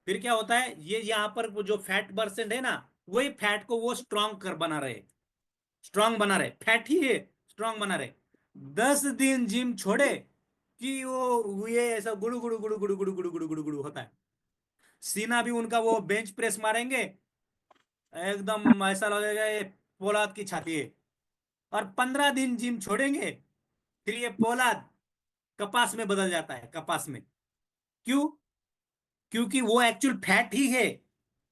फिर क्या होता है, ये यहाँ पर वो जो फैट परसेंट है ना, वही फैट को वो स्ट्रांग कर बना रहे, स्ट्रांग बना रहे, फैट ही है, स्ट्रांग बना रहे। 10 दिन जिम छोड़े कि वो ये ऐसा गुड़ू गुड़ू गुड़ू गुड़ू गुड़ू गुड़ू गुड़ू गुड़ू गुड़ू होता है। सीना भी उनका वो बेंच प्रेस मारेंगे, एकदम ऐसा लगेगा ये पोलाद की छाती है। और 15 दिन जिम छोड़ेंगे, फिर ये पोलाद कपास में बदल जाता है, कपास में। क्यों? क्योंकि वो एक्चुअल फैट ही है,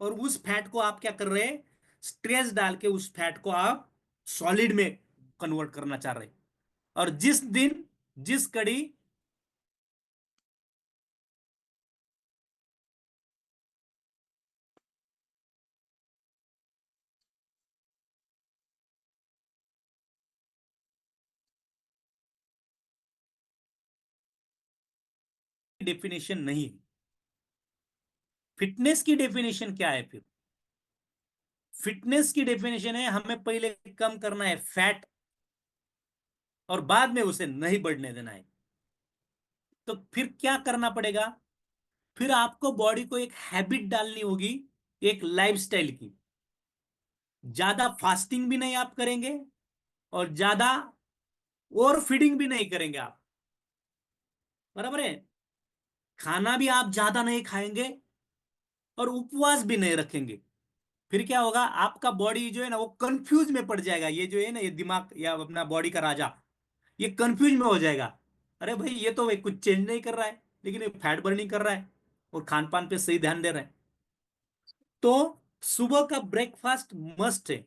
और उस फैट को आप क्या कर रहे हैं? स्ट्रेस डाल के उस फैट को आप सॉलिड में कन्वर्ट करना चाह रहे हैं। और जिस दिन जिस कड़ी डेफिनेशन नहीं है। फिटनेस की डेफिनेशन क्या है फिर? फिटनेस की डेफिनेशन है हमें पहले कम करना है फैट, और बाद में उसे नहीं बढ़ने देना है। तो फिर क्या करना पड़ेगा? फिर आपको बॉडी को एक हैबिट डालनी होगी, एक लाइफस्टाइल की। ज्यादा फास्टिंग भी नहीं आप करेंगे और ज्यादा ओवर फीडिंग भी नहीं करेंगे आप, बराबर है? खाना भी आप ज्यादा नहीं खाएंगे और उपवास भी नहीं रखेंगे। फिर क्या होगा? आपका बॉडी जो है ना वो कंफ्यूज में पड़ जाएगा। ये जो है ना, ये दिमाग या अपना बॉडी का राजा, ये कंफ्यूज में हो जाएगा। अरे भाई, ये तो भाई कुछ चेंज नहीं कर रहा है, लेकिन ये फैट बर्निंग कर रहा है और खान पान पे सही ध्यान दे रहा है। तो सुबह का ब्रेकफास्ट मस्ट है।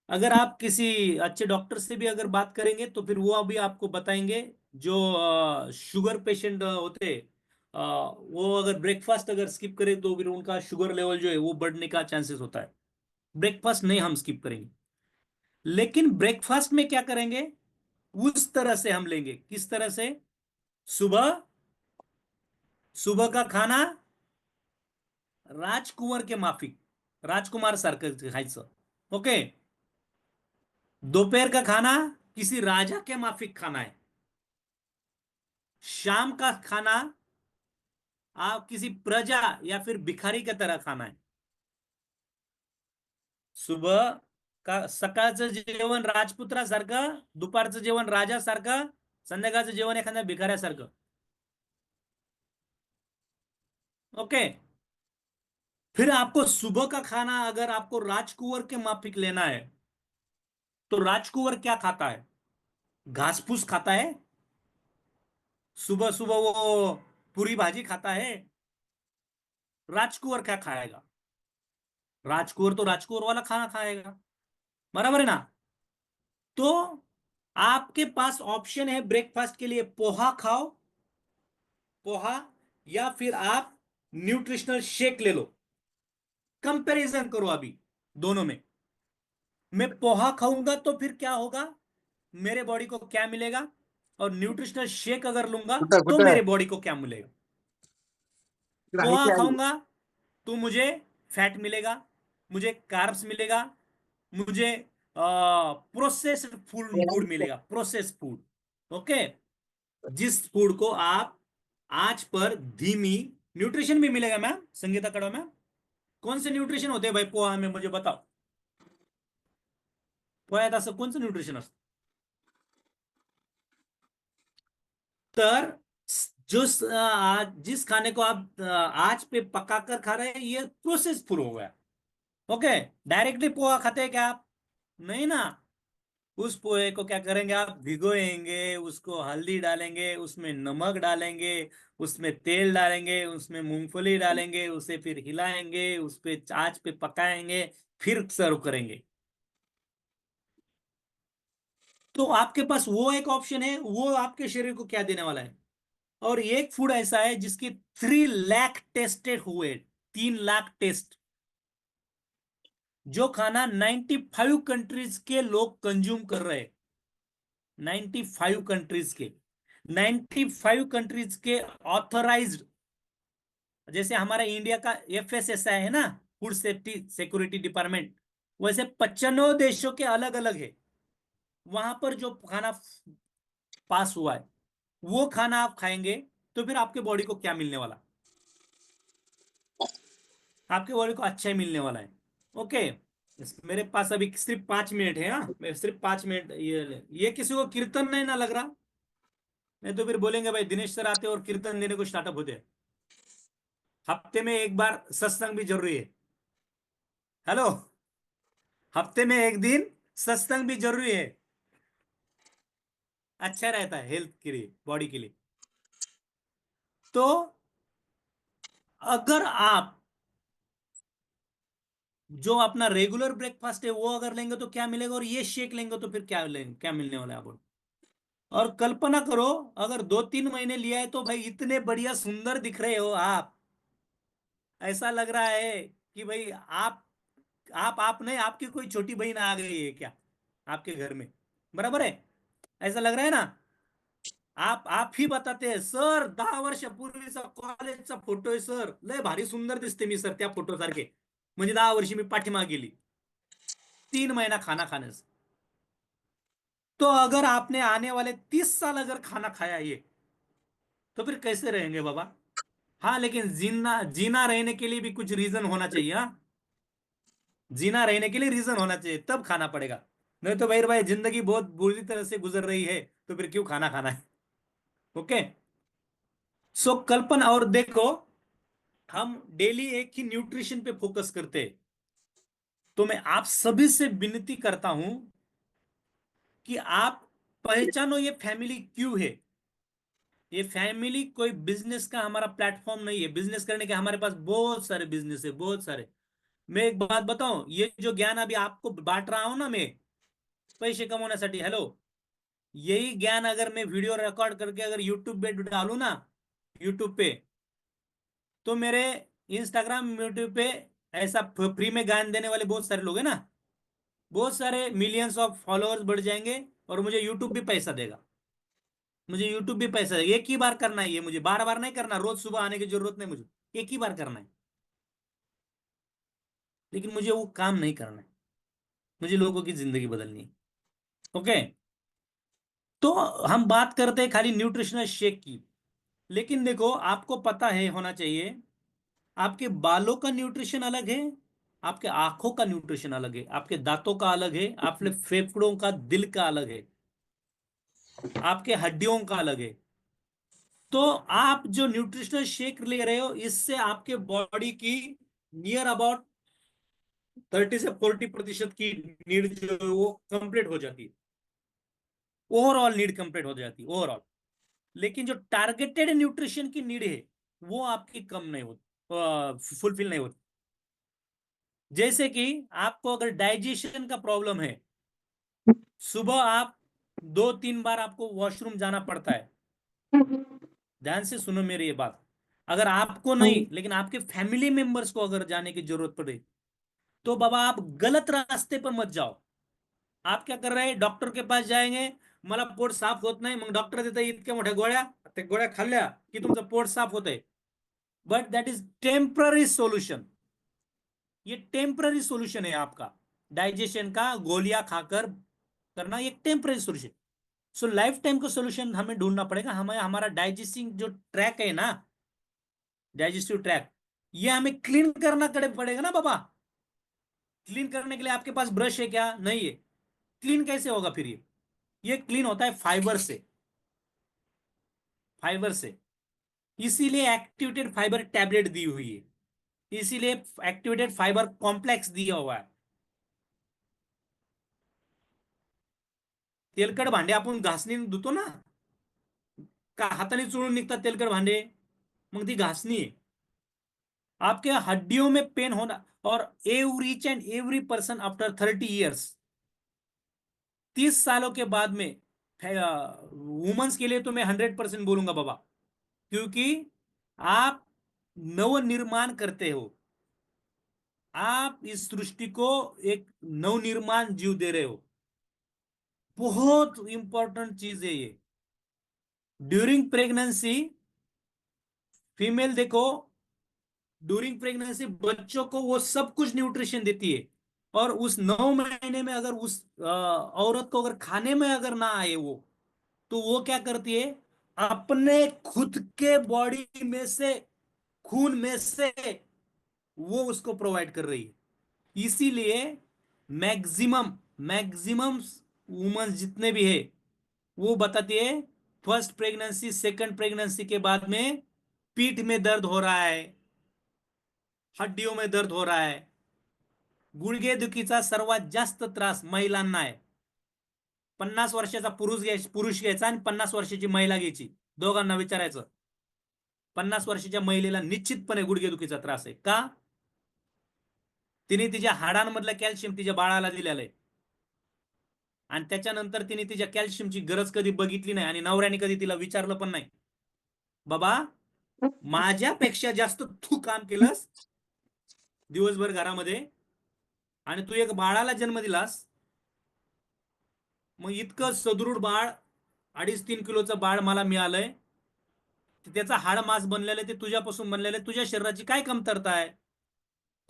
अगर आप किसी अच्छे डॉक्टर से भी अगर बात करेंगे तो फिर वो अभी आपको बताएंगे, जो शुगर पेशेंट होते हैं, वो अगर ब्रेकफास्ट अगर स्किप करें तो फिर उनका शुगर लेवल जो है वो बढ़ने का चांसेस होता है। ब्रेकफास्ट नहीं हम स्किप करेंगे, लेकिन ब्रेकफास्ट में क्या करेंगे उस तरह से हम लेंगे। किस तरह से? सुबह सुबह का खाना राजकुमार के माफिक, राजकुमार सारखं खायचं, ओके? दोपहर का खाना किसी राजा के माफिक खाना है। शाम का खाना आप किसी प्रजा या फिर भिखारी की तरह खाना है। सुबह का सकाळचं जेवण राजपुत्रासारखं, दुपारचं जेवण राजासारखं, संध्याकाळचं जेवण एखाद्या भिकाऱ्यासारखं, ओके? फिर आपको सुबह का खाना अगर आपको राजकुंवर के माफिक लेना है तो राजकुंवर क्या खाता है? घास फूस खाता है। सुबह सुबह वो पूरी भाजी खाता है। राजकुंवर क्या खाएगा? राजकुंवर तो राजकुंवर वाला खाना खाएगा, बराबर है ना? तो आपके पास ऑप्शन है ब्रेकफास्ट के लिए, पोहा खाओ, पोहा, या फिर आप न्यूट्रिशनल शेक ले लो। कंपैरिजन करो अभी दोनों में। मैं पोहा खाऊंगा तो फिर क्या होगा, मेरे बॉडी को क्या मिलेगा? और न्यूट्रिशनल शेक अगर लूंगा कुठं तो कुठं मेरे बॉडी को क्या मिलेगा? इकडं आहे पोहा की आई? खाऊंगा तो मुझे फैट मिलेगा, मुझे कार्ब्स मिलेगा, मुझे प्रोसेस्ड फूड फूड मिलेगा, प्रोसेस्ड फूड, ओके? जिस फूड को आप आंच पर धीमी, न्यूट्रिशन भी मिलेगा। मैम संगीता कड़वा मैम, कौन से न्यूट्रिशन होते हैं भाई पोहा में, मुझे बताओ। पोह्यात असं कोणचं न्यूट्रिशन असतं? तर जिस खाने को आप आंच पे पकाकर खा रहे हैं ये प्रोसेस फूड हो गया, ओके? डायरेक्टली पोहा खाते हैं क्या आप? नहीं ना। उस पोहे को क्या करेंगे आप? भिगोएंगे, उसको हल्दी डालेंगे, उसमें नमक डालेंगे, उसमें तेल डालेंगे, उसमें मूंगफली डालेंगे, उसे फिर हिलाएंगे, उस पे आंच पे पकाएंगे, फिर सर्व करेंगे। तो आपके पास वो एक ऑप्शन है, वो आपके शरीर को क्या देने वाला है। और एक फूड ऐसा है जिसकी 3 लाख टेस्टेड हुए, 3 लाख टेस्ट, जो खाना 95 कंट्रीज के लोग कंज्यूम कर रहे हैं। 95 कंट्रीज के, 95 कंट्रीज के ऑथराइज्ड, जैसे हमारा इंडिया का FSSAI है ना, फूड सेफ्टी सिक्योरिटी डिपार्टमेंट, वैसे 95 देशों के अलग अलग है। वहां पर जो खाना पास हुआ है वो खाना आप खाएंगे तो फिर आपके बॉडी को क्या मिलने वाला? आपके बॉडी को अच्छा ही मिलने वाला है, ओके? मेरे पास अभी सिर्फ 5 मिनट है। हाँ, मैं सिर्फ 5 मिनट, ये किसी को कीर्तन नहीं ना लग रहा? नहीं तो फिर बोलेंगे भाई दिनेश सर आते और कीर्तन देने को स्टार्टअप होते हैं। हफ्ते में एक बार सत्संग भी जरूरी है। हेलो, हफ्ते में एक दिन सत्संग भी जरूरी है। अच्छा रहता है हेल्थ के लिए, बॉडी के लिए। तो अगर आप जो अपना रेगुलर ब्रेकफास्ट है वो अगर लेंगे तो क्या मिलेगा, और ये शेक लेंगे तो फिर क्या लेंगे, क्या मिलने वाला है आपको? और कल्पना करो अगर 2-3 महीने लिया है तो भाई इतने बढ़िया सुंदर दिख रहे हो आप। ऐसा लग रहा है कि भाई आप नहीं, आपकी कोई छोटी बहन आ गई है क्या आपके घर में, बराबर है? ऐसा लग रहा है ना? आप ही बताते हैं सर 10 वर्षापूर्वीचा कॉलेजचा फोटो आहे सर, लय भारी सुंदर दिसते मी सर त्या फोटो सारखे, म्हणजे 10 वर्षी मी पाठीमागे गेली 3 महीना खाना खाने से। तो अगर आपने आने वाले 30 साल अगर खाना खाया ये, तो फिर कैसे रहेंगे बाबा? हाँ, लेकिन जीना जीना रहने के लिए भी कुछ रीजन होना चाहिए। हाँ, जीना रहने के लिए रीजन होना चाहिए, तब खाना पड़ेगा। नहीं तो भाई जिंदगी बहुत बुरी तरह से गुजर रही है, तो फिर क्यों खाना खाना है? ओके। सो कल्पना, और देखो, हम डेली एक ही न्यूट्रिशन पे फोकस करते हैं। तो मैं आप सभी से विनती करता हूं कि आप पहचानो ये फैमिली क्यों है। ये फैमिली कोई बिजनेस का हमारा प्लेटफॉर्म नहीं है। बिजनेस करने के हमारे पास बहुत सारे बिजनेस है, बहुत सारे। मैं एक बात बताऊं, ये जो ज्ञान अभी आपको बांट रहा हूं ना मैं, पैसे कमाने, हेलो, यही ज्ञान अगर मैं वीडियो रिकॉर्ड करके अगर यूट्यूब पे डालू ना, यूट्यूब पे, तो मेरे इंस्टाग्राम, यूट्यूब पे ऐसा फ्री में ज्ञान देने वाले बहुत सारे लोग हैं ना, बहुत सारे मिलियंस ऑफ फॉलोअर्स बढ़ जाएंगे, और मुझे यूट्यूब भी पैसा देगा। मुझे यूट्यूब भी पैसा देगा। एक ही बार करना है ये, मुझे बार बार नहीं करना, रोज सुबह आने की जरूरत नहीं मुझे, एक ही बार करना है। लेकिन मुझे वो काम नहीं करना है, मुझे लोगों की जिंदगी बदलनी है। ओके। तो हम बात करते हैं खाली न्यूट्रिशनल शेक की, लेकिन देखो, आपको पता है, होना चाहिए, आपके बालों का न्यूट्रिशन अलग है, आपके आंखों का न्यूट्रिशन अलग है, आपके दांतों का अलग है, आपके फेफड़ों का, दिल का अलग है, आपके हड्डियों का अलग है। तो आप जो न्यूट्रिशनल शेक ले रहे हो, इससे आपके बॉडी की नियर अबाउट 30 से 40% की नीड जो है वो कंप्लीट हो जाती है। ओवरऑल नीड कंप्लीट हो जाती है, ओवरऑल। लेकिन जो टारगेटेड न्यूट्रिशन की नीड है, वो आपकी कम नहीं होती, फुलफिल नहीं होती। जैसे कि आपको अगर डाइजेशन का प्रॉब्लम है, सुबह आप 2-3 बार आपको वॉशरूम जाना पड़ता है। ध्यान से सुनो मेरी ये बात। अगर आपको नहीं, लेकिन आपके फैमिली मेंबर्स को अगर जाने की जरूरत पड़े, तो बाबा आप गलत रास्ते पर मत जाओ। आप क्या कर रहे हैं, डॉक्टर के पास जाएंगे, मला पोट साफ होत नाही, मग डॉक्टर देतं इतक्या मोठ्या गोळ्या, ते गोळ्या खाल्ल्या की तुमचं पोट साफ होतंय. But that is temporary solution. ये टेम्पररी सोल्यूशन है आपका, डाइजेशन का गोलियां खाकर करना, ये temporary solution. So life time का सोल्यूशन हमें ढूंढना पड़ेगा। हमें हमारा डाइजेस्टिंग जो ट्रैक है ना, डाइजेस्टिव ट्रैक, ये हमें क्लीन करना पड़ेगा ना बाबा। क्लीन करने के लिए आपके पास ब्रश है क्या? नहीं है। क्लीन कैसे होगा फिर? ये क्लीन होता है फाइबर से, फाइबर से। इसीलिए एक्टिवेटेड फाइबर टैबलेट दी हुई है, इसीलिए एक्टिवेटेड फाइबर कॉम्प्लेक्स दिया हुआ है। तेलकट भांडे आपण घासणीने धुतो ना, का हाताने चोळून निघतात तेलकट भांडे, मग ती घासणी आहे। आपके हड्डियों में पेन होना, और each and every person after 30 years, 30 सालों के बाद में, वुमेन्स के लिए तो मैं 100% बोलूंगा बाबा, क्योंकि आप नवनिर्माण करते हो। आप इस सृष्टि को एक नवनिर्माण जीव दे रहे हो। बहुत इंपॉर्टेंट चीज है ये। ड्यूरिंग प्रेगनेंसी, फीमेल देखो, ड्यूरिंग प्रेगनेंसी बच्चों को वो सब कुछ न्यूट्रिशन देती है, और उस 9 महीने में अगर उस औरत को अगर खाने में अगर ना आए वो, तो वो क्या करती है, अपने खुद के बॉडी में से, खून में से वो उसको प्रोवाइड कर रही है। इसीलिए मैक्सिमम मैक्सिमम वुमेन्स जितने भी है, वो बताती है फर्स्ट प्रेगनेंसी, सेकंड प्रेगनेंसी के बाद में पीठ में दर्द हो रहा है, हड्डियों में दर्द हो रहा है। गुडघेदुखीचा सर्वात जास्त त्रास महिलांना आहे। 50 वर्षाचा पुरुष घ्यायचा आणि 50 वर्षाची महिला घ्यायची, दोघांना विचारायचं. 50 वर्षाच्या महिलेला निश्चितपणे गुडघेदुखीचा त्रास आहे. का? तिने तिच्या हाडांमधलं कॅल्शियम तिच्या बाळाला दिलेलं आहे, आणि त्याच्यानंतर तिने तिच्या कॅल्शियमची गरज कधी बघितली नाही, आणि नवऱ्याने कधी तिला विचारलं पण नाही, बाबा माझ्यापेक्षा जास्त तू काम केलंस दिवसभर घरामध्ये, आणि तू एक बाळाला जन्म दिलास, मग इतकं सदृढ बाळ, 2.5-3 किलोचं बाळ मला मिळालंय, त्याचा हाड मांस बनलेलं, ते तुझ्यापासून बनलेलं, तुझ्या शरीराची काय कमतरता है?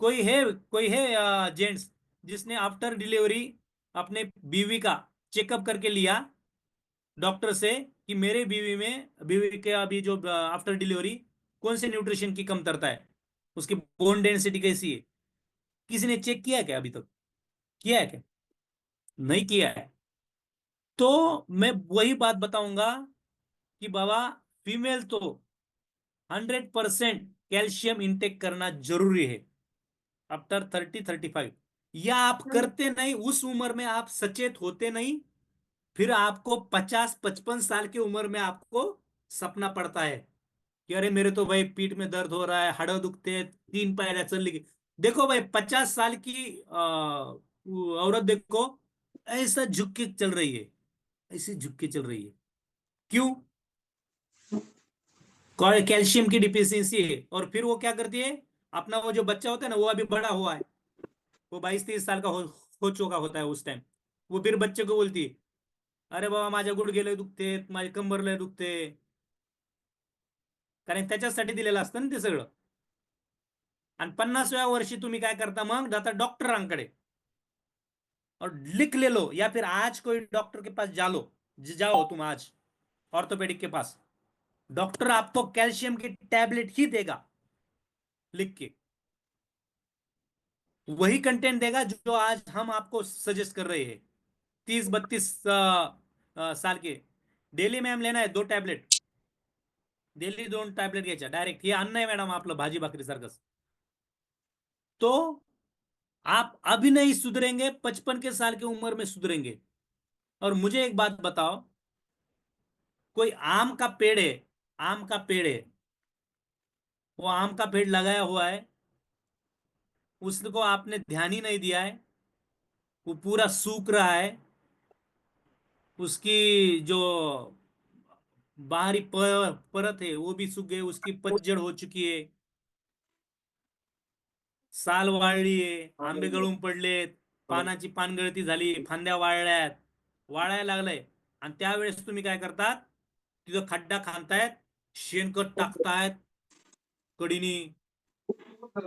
कोई है जेंट्स जिसने आफ्टर डिलीवरी अपने बीवी का चेकअप करके लिया डॉक्टर से कि मेरे बीवी के अभी जो आफ्टर डिलीवरी कौन से न्यूट्रिशन की कमतरता है, उसकी बोन डेंसिटी कैसी है, किसी ने चेक किया है क्या? अभी तक किया है क्या? नहीं किया है। तो मैं वही बात बताऊंगा कि बाबा फीमेल तो 100% कैल्शियम इंटेक करना जरूरी है आफ्टर 30-35। या आप करते नहीं, उस उम्र में आप सचेत होते नहीं, फिर आपको 50-55 साल की उम्र में आपको सपना पड़ता है कि अरे मेरे तो भाई पीठ में दर्द हो रहा है, हड्ड दुखते हैं, 3 पैर चल लगी। देखो भाई 50 साल की औरत देखो, ऐसा झुक के चल रही है, ऐसी झुक के चल रही है। क्यों? कैल्शियम की डिफिशियंसी है। और फिर वो क्या करती है, अपना वो जो बच्चा होता है ना, वो अभी बड़ा हुआ है, वो 22-23 साल का हो चुका होता है उस टाइम। वो फिर बच्चे को बोलती है, अरे बाबा माझ्या गुडघे लय दुखते, माझे कंबर लय दुखते, कारण त्याच्यासाठी दिलेलं असतं ना ते सगळं. आणि 50व्या वर्षी तुम्ही काय करता, मग जाता डॉक्टरांकडे और लिख ले लो, या फिर आज कोई डॉक्टर के पास जाओ तुम आज ऑर्थोपेडिक के पास, डॉक्टर आपको कैल्शियम की टैबलेट ही देगा लिख के, वही कंटेंट देगा जो आज हम आपको सजेस्ट कर रहे हैं 30-32 साल के। डेली मॅम लेना है 2 टॅबलेट, डेली 2 टॅबलेट घ्यायच्या डायरेक्ट, हे अन्न आहे मॅडम आपलं भाजी भाकरी सारखंच. तो आप अभी नहीं सुधरेंगे, 55 के साल की उम्र में सुधरेंगे. और मुझे एक बात बताओ, कोई आम का पेड़ है, आम का पेड़ है, वो आम का पेड़ लगाया हुआ है, उसको आपने ध्यान ही नहीं दिया है, वो पूरा सूख रहा है, उसकी जो बाहरी परत है वो भी सूख गई, उसकी पतझड़ हो चुकी है, साल वाळली आहे, आंबे गळून पडलेत, पानाची पानगळती झाली, फांद्या वाळल्यात, वाळायला लागलंय. आणि त्यावेळेस तुम्ही काय करतात, तिथं खड्डा खांदतायत, शेणखत टाकतायत कडीनी,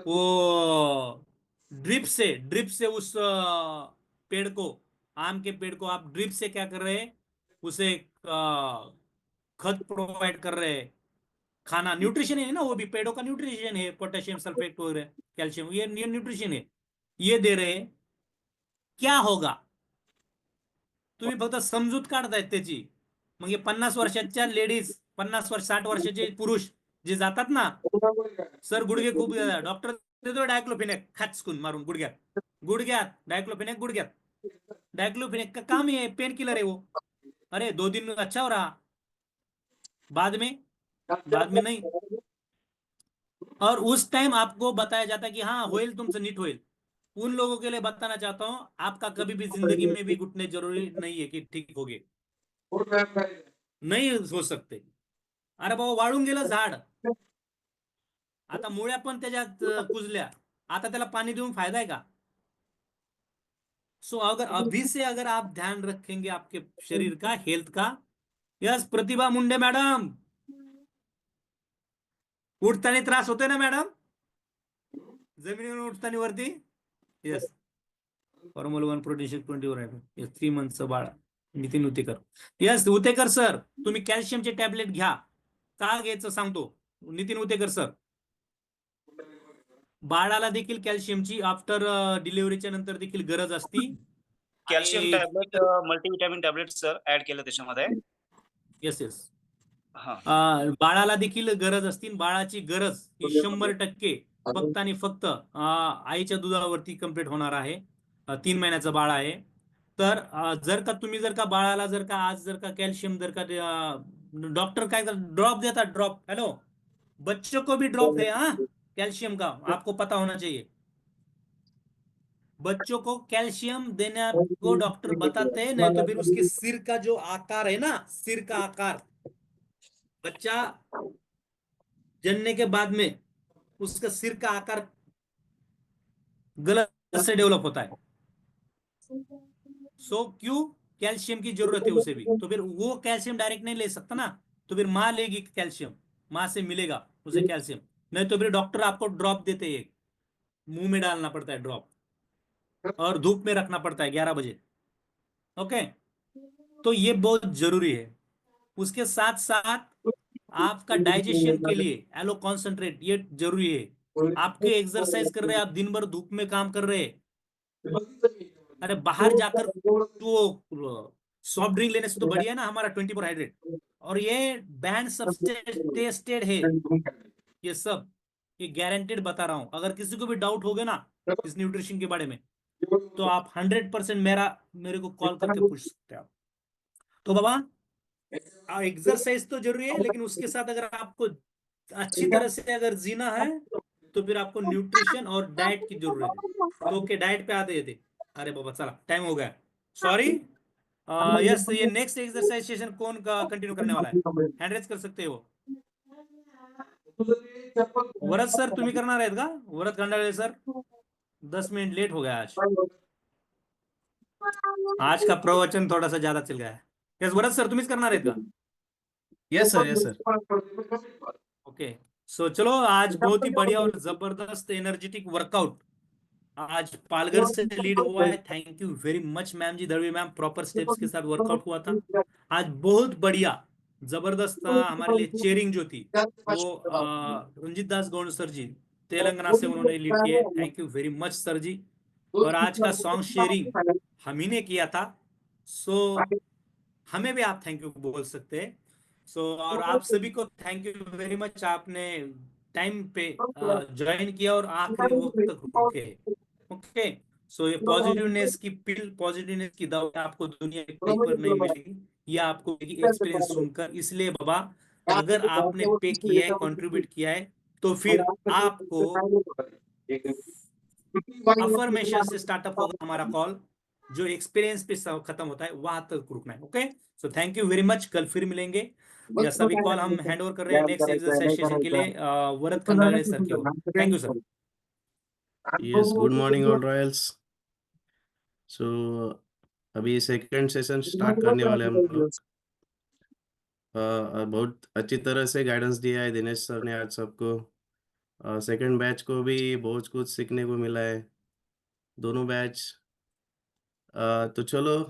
वो ड्रिप से उस पेड़ को, आम के पेड़ को आप ड्रिप से क्या कर रहे हैं, उसे खत प्रोवाइड कर रहे हैं, खाना न्यूट्रिशन है ना, वो भी पेड़ों का न्यूट्रिशन है, पोटेशियम सल्फेट वगैरह, कैल्शियम, ये न्यूट्रिशन है, ये दे रहे हैं. क्या होगा? तुम्ही फक्त समजूत काढतायत त्याची. मग हे 50 वर्षाच्या लेडीज, 50-60 वर्षाचे पुरुष जे जातात ना, सर गुडघे खूप, डॉक्टर देतो डायक्लोफिनेक खाचकून मारून गुडघ्यात, गुडघ्यात डायक्लोफिनेक, गुडघ्यात डायक्लोफिनेक का काम है, पेन किलर है वो. अरे 2 दिन अच्छा हो रहा, बाद में नहीं. और उस टाइम आपको बताया जाता है कि हाँ होइल, तुमसे नीट होइल. उन लोगों के लिए बताना चाहता हूं, आपका कभी भी जिंदगी में भी घुटने जरूरी नहीं है कि ठीक हो गए, नहीं हो सकते. अरे बाबा वाळून गेलं झाड, आता मुळ्या पण त्याच्यात कुजल्या, आता त्याला पाणी देऊन फायदा आहे का? सो अगर अभी से अगर आप ध्यान रखेंगे आपके शरीर का, हेल्थ का. यस प्रतिभा मुंडे मॅडम, उठताना त्रास होतोय ना मॅडम, जमिनीवर उठताना वरती? येस. फॉर्म्युला 1 प्रोटीन 20 आहे. येस 3 मंथचं बाळ, नितीन उतेकर. येस उतेकर सर, तुम्ही कॅल्शियमचे टॅबलेट घ्या. का घ्यायचं सांगतो, नितीन उतेकर सर. बाळाला देखील कॅल्शियमची आफ्टर डिलिव्हरीच्या नंतर देखील गरज असती. Calcium tablet, multivitamin tablet sir add केलं त्याच्यामध्ये. Yes yes. हा, बाळाला देखील गरज असती. बाळाची गरज ही 100% फक्त आणि फक्त आईच्या दुधावरती कम्प्लीट होणार आहे. 3 महिन्याचं बाळ आहे. तर जर का तुम्ही जर का बाळाला जर का आज जर का कॅल्शियम जर का डॉक्टर काय ड्रॉप देतात, ड्रॉप. हेलो, बच्चों को भी ड्रॉप है हाँ कैल्शियम का, आपको पता होना चाहिए. बच्चों को कैल्शियम देने को डॉक्टर बताते हैं, नहीं तो फिर उसके सिर का जो आकार है ना, सिर का आकार, बच्चा जनने के बाद में उसका सिर का आकार गलत से डेवलप होता है. सो क्यों? कैल्शियम की जरूरत है उसे भी. तो फिर वो कैल्शियम डायरेक्ट नहीं ले सकता ना, तो फिर माँ लेगी कैल्शियम, माँ से मिलेगा उसे कैल्शियम. नहीं तो फिर डॉक्टर आपको ड्रॉप देते हैं, मुंह में डालना पड़ता है ड्रॉप, और धूप में रखना पड़ता है 11 बजे. ओके, तो ये बहुत जरूरी है. उसके साथ साथ आपका डाइजेशन के लिए एलो कॉन्सेंट्रेट ये जरूरी है। आपके एक्सरसाइज कर रहे हैं, आप दिन भर धूप में काम कर रहे हैं, अरे बाहर जाकर तो सॉफ्ट ड्रिंक लेने से तो बढ़िया है ना हमारा 24 हाइड्रेट। और ये बैंड सबसे टेस्टेड है ये सब, ये गारंटेड बता रहा हूं। अगर किसी को भी डाउट हो गया ना इस न्यूट्रिशन के बारे में तो आप 100% मेरे को कॉल करके पूछ सकते हैं आप। तो बाबा एक्सरसाइज तो जरूरी है, लेकिन उसके साथ अगर आपको अच्छी तरह से अगर जीना है तो फिर आपको न्यूट्रिशन और डाइट की जरूरत है। तो ओके, डाइट पे आते थे। अरे बाबा चला, टाइम हो गया, सॉरी। यस, ये नेक्स्ट एक्सरसाइज सेशन कौन का कंटिन्यू करने वाला है? हैंड रेज कर सकते हो। वरद सर तुम्ही करणार आहेत का? वरद खंडाळे सर, 10 मिनट लेट हो गया आज का प्रवचन थोड़ा सा ज्यादा चल गया है। यस वरद सर तुम्हीच करणार आहेत का? Yes sir. ओके, सो चलो, आज बहुत ही बढ़िया और जबरदस्त एनर्जेटिक वर्कआउट आज पालघर से लीड हुआ है। Thank you very much ma'am ji, Dadvi ma'am, proper steps के साथ वर्कआउट हुआ था आज, बहुत बढ़िया जबरदस्त था। हमारे लिए चेयरिंग जो थी वो रंजीत दास गौड़ सर जी तेलंगाना से उन्होंने लीड किया है। Thank you very much sir ji. और आज का सॉन्ग शेयरिंग हम ही ने किया था, सो हमें भी आप थैंक यू बोल सकते हैं। सो और आप सभी को थैंक यू वेरी मच, आपने टाइम पे ज्वाइन किया और आखिरी वक्त तक रुके। ओके, सो ये पॉजिटिवनेस की पिल, पॉजिटिवनेस की दवा आपको दुनिया के कहीं पर नहीं मिलेगी, ये आपको एक्सपीरियंस सुनकर। इसलिए बाबा, अगर आपने पे किया है, कंट्रीब्यूट किया है, तो फिर आपको अफर्मेशन से स्टार्टअप होगा हमारा कॉल, जो एक्सपीरियंस पे खत्म होता है वहां तक रुकना है। Okay, so thank you very much, कल फिर मिलेंगे। या सभी कॉल हम हैंड ओवर कर रहे हैं नेक्स्ट एक्सरसाइज सेशन के लिए वरद खंडागळे सर की ओर। Thank you sir. Yes, good morning all royals. So अभी सेकंड सेशन स्टार्ट करने वाले हम लोग। बहुत अच्छी तरह से गाइडेंस दिया है दिनेश सर ने आज सबको। सेकंड बैच को भी बहुत कुछ सीखने को मिला है, दोनों बैच। तो चलो